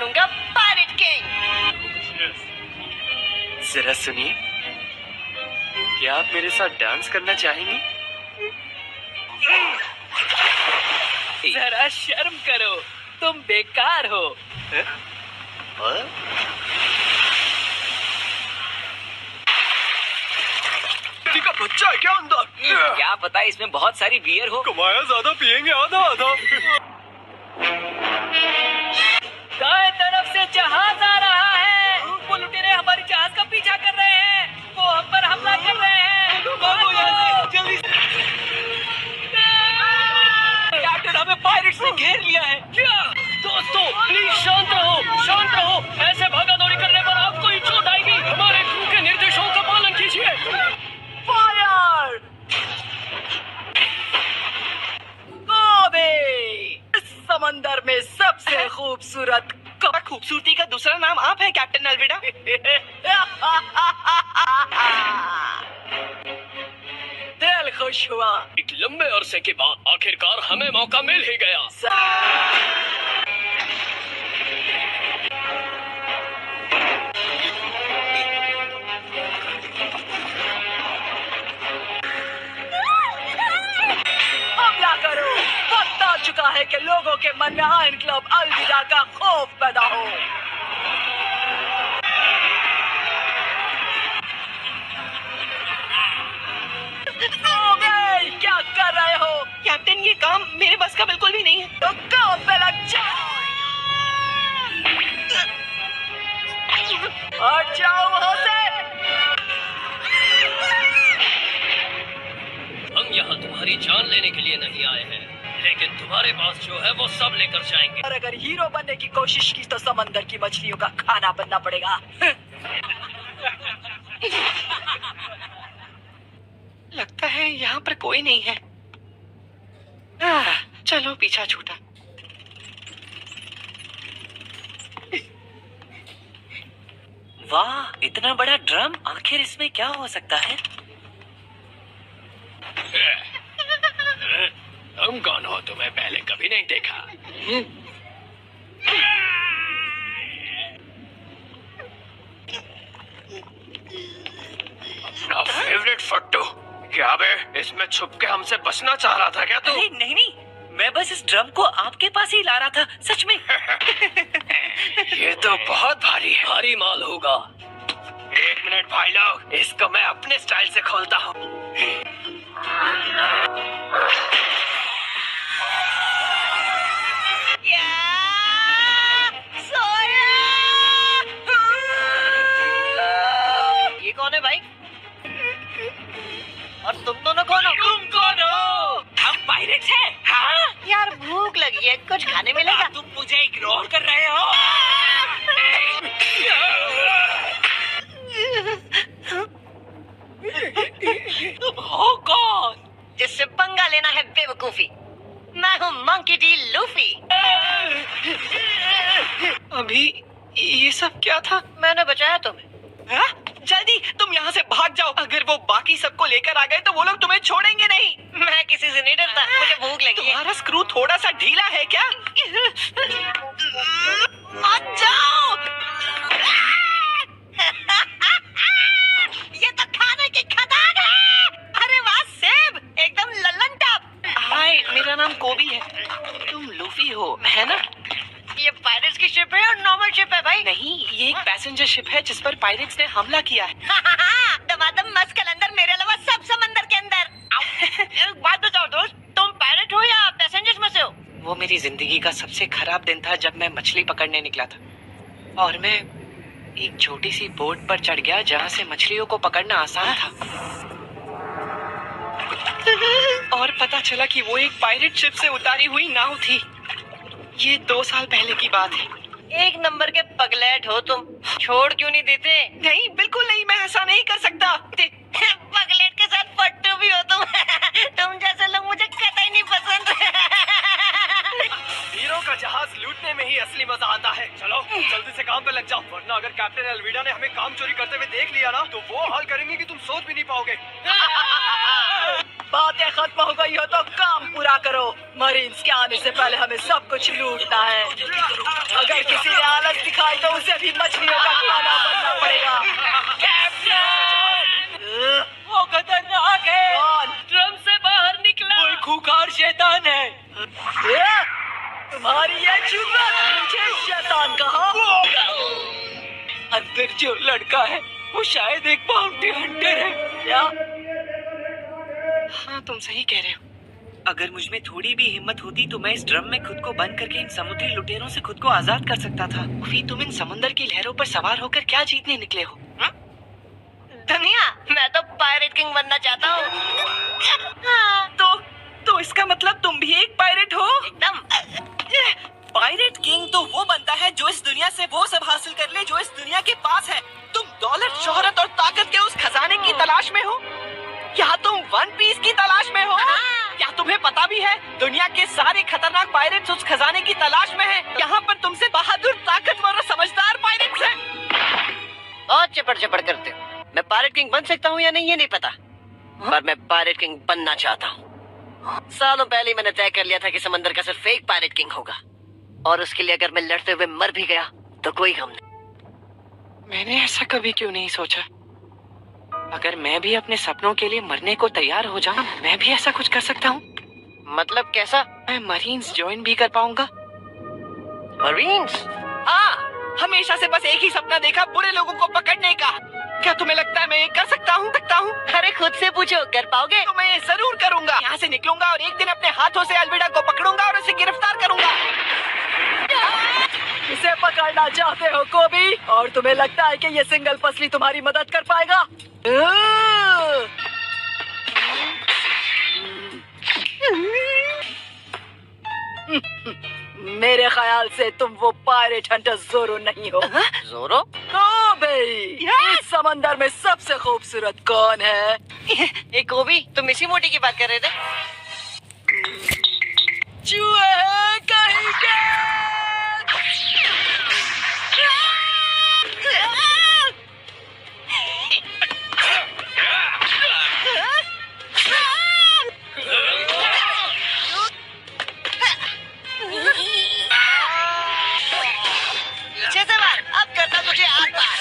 बनूंगा pirate king. जरा सुनिए, क्या आप मेरे साथ डांस करना चाहेंगी? जरा शर्म करो, तुम बेकार हो। का बच्चा है क्या अंदर? क्या पता इसमें बहुत सारी बियर हो। कमाया ज्यादा पिएंगे आधा आधा। दाएं तरफ से जहाज आ रहा है। वो लुटेरे हमारी जहाज का पीछा कर रहे हैं। वो हम पर हमला कर रहे हैं। जल्दी से। कैप्टन, हमें पायरेट्स ने घेर लिया है। दोस्तों प्लीज शांत रहो, शांत रहो। ऐसे भागा दौड़ी करने पर आपको ही चोट आएगी। हमारे क्रू के निर्देशों का पालन कीजिए। फायर! इस समंदर में सबसे खूबसूरत खूबसूरती का दूसरा नाम आप है कैप्टन अल्विडा। दिल खुश हुआ। एक लंबे अरसे के बाद आखिरकार हमें मौका मिल ही गया। हमला करो। वक्त आ चुका है कि लोगों के मन में आयरन क्लब अलविदा का खौफ पैदा हो। क्या कर रहे हो कैप्टन? ये काम मेरे बस का बिल्कुल भी नहीं है। तो काम पे लग जाओ। हट जाओ वहाँ से। हम यहाँ तुम्हारी जान लेने के लिए नहीं आए हैं, लेकिन तुम्हारे पास जो है वो सब लेकर जाएंगे। और अगर हीरो बनने की कोशिश की तो समंदर की मछलियों का खाना बनना पड़ेगा। लगता है यहाँ पर कोई नहीं है। चलो पीछा छूटा। वाह, इतना बड़ा ड्रम! आखिर इसमें क्या हो सकता है? तुम कौन हो? तुम्हें पहले कभी नहीं देखा। अपना फेवरेट फट्टू। क्या बे, इसमें छुप के हमसे बचना चाह रहा था क्या तू? अरे नहीं नहीं, मैं बस इस ड्रम को आपके पास ही ला रहा था, सच में। ये तो बहुत भारी है। भारी माल होगा। एक मिनट भाई लोग, इसको मैं अपने स्टाइल से खोलता हूँ। ये कौन है भाई? और तुम दोनों कौन हो? तुम कौन हो? हम पायरेट्स हैं। हाँ? यार भूख लगी है, कुछ खाने मिलेगा? तुम मुझे इग्नोर कर रहे हो? तुम हो कौन? जिससे पंगा लेना है बेवकूफी। मैं हूँ मंकी डी लूफी। अभी ये सब क्या था? मैंने बचाया तुम्हें। हाँ? जल्दी तुम यहाँ से भाग जाओ। अगर वो बाकी सबको लेकर आ गए तो वो लोग तुम्हें छोड़ेंगे नहीं। मैं किसी से नहीं डरता, मुझे भूख लगी है। तुम्हारा स्क्रू थोड़ा सा ढीला है क्या? मत जाओ। ये तो खाने की खदान है। अरे वाह सेब, एकदम लल्लन टॉप। हाय, मेरा नाम कोबी है। तुम लूफी हो, है ना? ये पायरेट्स की शिप है और नॉर्मल शिप है भाई? नहीं, ये एक पैसेंजर शिप है जिस पर पायरेट्स ने हमला किया है। दमादम मस्त कलंदर, मेरे अलावा सब समंदर के अंदर। एक बात बताओ दोस्त, तुम पायरेट हो या पैसेंजर्स में से हो? वो मेरी जिंदगी का सबसे खराब दिन था जब मैं मछली पकड़ने निकला था और मैं एक छोटी सी बोट पर चढ़ गया जहाँ से मछलियों को पकड़ना आसान था। और पता चला कि वो एक पायरेट शिप से उतारी हुई नाव थी। ये 2 साल पहले की बात है। एक नंबर के पगलेट हो तुम, छोड़ क्यों नहीं देते? नहीं, बिल्कुल नहीं, मैं ऐसा नहीं कर सकता। पगलेट के साथ फट्टू भी हो तुम। तुम जैसे लोग मुझे कतई नहीं पसंद। हीरो का जहाज लूटने में ही असली मजा आता है। चलो जल्दी से काम पे लग जाओ, वरना अगर कैप्टन अल्विडा ने हमें काम चोरी करते हुए देख लिया ना तो वो हाल करेंगे कि तुम सोच भी नहीं पाओगे। बातें खत्म हो गई हो तो काम पूरा करो। मरीन्स के आने से पहले हमें सब कुछ लूटना है। अगर किसी ने आलस दिखाई तो उसे भी मछलियों का खाना बनना पड़ेगा। वो खतरनाक है। कौन? ड्रम से बाहर निकला। कोई खूंखार शैतान है। तुम्हारी ये जुर्रत, मुझे शैतान कहा? अंदर जो लड़का है वो शायद एक बाउंटी हंटर है। क्या? हाँ, तुम सही कह रहे हो। अगर मुझ में थोड़ी भी हिम्मत होती तो मैं इस ड्रम में खुद को बंद करके इन समुद्री लुटेरों से खुद को आजाद कर सकता था। फिर तुम इन समुद्र की लहरों पर सवार होकर क्या जीतने निकले हो? दुनिया, मैं तो पायरेट किंग बनना चाहता हूँ। तो इसका मतलब तुम भी एक पायरेट हो? एकदम। पायरेट किंग तो वो बनता है जो इस दुनिया से वो सब हासिल कर ले जो इस दुनिया के पास है। तुम दौलत, शोहरत और ताकत के उस खजाने की तलाश में हो, या तुम वन पीस की तलाश में हो? क्या तुम्हें पता भी है दुनिया के सारे खतरनाक पायरेट्स उस खजाने की तलाश में हैं? यहाँ पर तुमसे बहादुर, ताकतवर और समझदार पायरेट्स हैं। बहुत चपड़ चपड़ करते हो। मैं पायरेट किंग बन सकता हूँ या नहीं ये नहीं पता, पर मैं पायरेट किंग बनना चाहता हूँ। सालों पहले मैंने तय कर लिया था कि समंदर का सिर्फ एक पायरेट किंग होगा, और उसके लिए अगर मैं लड़ते हुए मर भी गया तो कोई गम नहीं। मैंने ऐसा कभी क्यों नहीं सोचा? अगर मैं भी अपने सपनों के लिए मरने को तैयार हो जाऊं, मैं भी ऐसा कुछ कर सकता हूँ। मतलब कैसा? मैं मरीन्स ज्वाइन भी कर पाऊंगा। मरीन्स? हाँ, हमेशा से बस एक ही सपना देखा, बुरे लोगों को पकड़ने का। क्या तुम्हें लगता है मैं ये कर सकता हूँ? अरे खुद से पूछो, कर पाओगे? तो मैं ये जरूर करूंगा। यहाँ से निकलूंगा और एक दिन अपने हाथों से अल्विडा को पकड़ूंगा और उसे गिरफ्तार करूंगा। इसे पकड़ना चाहते हो कोबी? और तुम्हें लगता है कि ये सिंगल पसली तुम्हारी मदद कर पाएगा? मेरे ख्याल से तुम वो पायरेट हंटर जोरो नहीं हो। जोरो? कोबी, इस समंदर में सबसे खूबसूरत कौन है? एक गोभी, तुम इसी मोटी की बात कर रहे थे? चूहे हैं कहीं के। पीछे से मार, अब करता तुझे आर पार।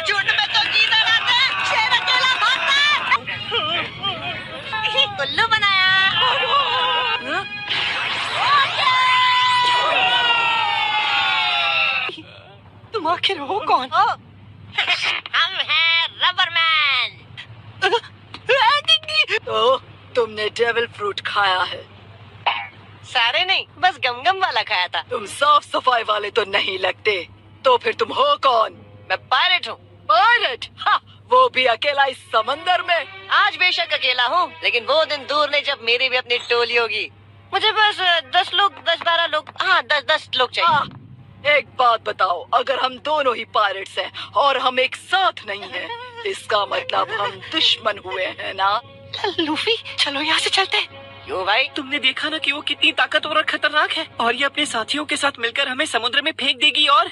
झूठ में तो जीत लगाते, शेर अकेला भागता। उल्लू बनाया। तुम आखिर हो कौन? हम हैं रबरमैन। तो तुमने डेविल फ्रूट खाया है? सारे नहीं, बस गमगम वाला खाया था। तुम साफ सफाई वाले तो नहीं लगते। तो फिर तुम हो कौन? मैं पायरेट हूँ। पायरेट? हाँ, वो भी अकेला इस समंदर में? आज बेशक अकेला हूँ, लेकिन वो दिन दूर नहीं जब मेरी भी अपनी टोली होगी। मुझे बस 10 लोग, 10-12 लोग, हाँ 10 लोग चाहिए। हाँ, एक बात बताओ, अगर हम दोनों ही पायरेट्स हैं और हम एक साथ नहीं हैं, इसका मतलब हम दुश्मन हुए हैं ना? लूफी, चलो यहाँ से चलते हैं। क्यों भाई? तुमने देखा ना कि वो कितनी ताकतवर और खतरनाक है, और ये अपने साथियों के साथ मिलकर हमें समुद्र में फेंक देगी। और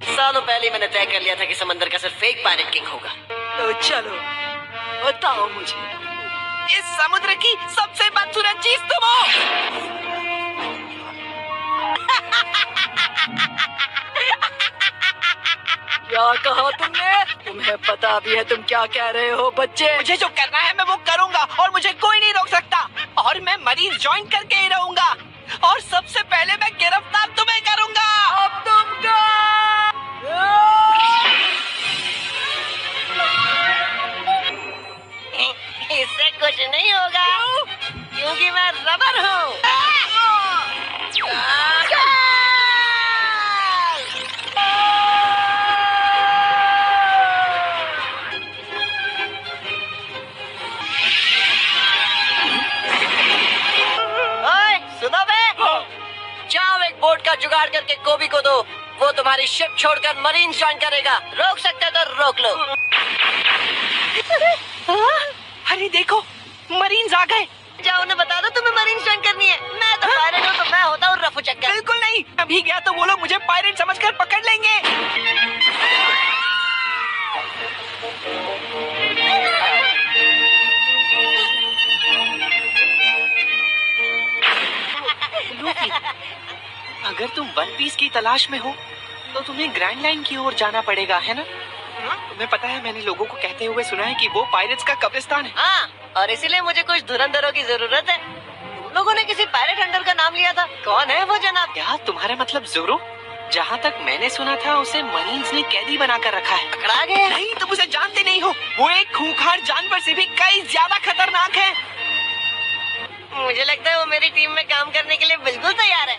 सालों पहले मैंने तय कर लिया था कि समंदर का सिर्फ एक पायरेट किंग होगा। तो चलो बताओ मुझे, इस समुद्र की सबसे बदसूरत चीज तुम हो। क्या कहा तुमने? तुम्हें पता भी है तुम क्या कह रहे हो बच्चे? मुझे जो करना है मैं वो करूंगा, और मुझे कोई नहीं रोक सकता। और मैं मरीन ज्वाइन करके ही रहूंगा, और सबसे पहले मैं गिरफ्तार तुम्हें करूंगा। अब तुम क्या? इससे कुछ नहीं होगा, क्योंकि मैं रबर हूँ। ओए, सुनो बे, जाओ एक बोट का जुगाड़ करके कोबी को दो। वो तुम्हारी शिप छोड़कर मरीन ज्वाइन करेगा। रोक सकते तो रोक लो। अरे देखो, मरीन्स आ गए। जाओ उन्हें बता दो तुम्हें मरीन ज्वाइन करनी है। मैं तो पायरेट हूँ, तो मैं होता हूँ रफू चक्कर। बिल्कुल नहीं, अभी गया तो वो लोग मुझे पायरेट समझकर पकड़ लेंगे। लूफी, अगर तुम वन पीस की तलाश में हो तो तुम्हें ग्रैंड लाइन की ओर जाना पड़ेगा, है ना? तुम्हें पता है, मैंने लोगों को कहते हुए सुना है कि वो पायरेट्स का कब्रिस्तान है। हाँ, और इसीलिए मुझे कुछ धुरंधरों की जरूरत है। तुम लोगों ने किसी पायरेट हंटर का नाम लिया था, कौन है वो जनाब? क्या तुम्हारा मतलब ज़ोरो? जहाँ तक मैंने सुना था उसे मरीन्स ने कैदी बनाकर रखा है। पकड़ा गया? नहीं, तुम उसे जानते नहीं हो। वो एक खूंखार जानवर से भी कई ज्यादा खतरनाक है। मुझे लगता है वो मेरी टीम में काम करने के लिए बिल्कुल तैयार है।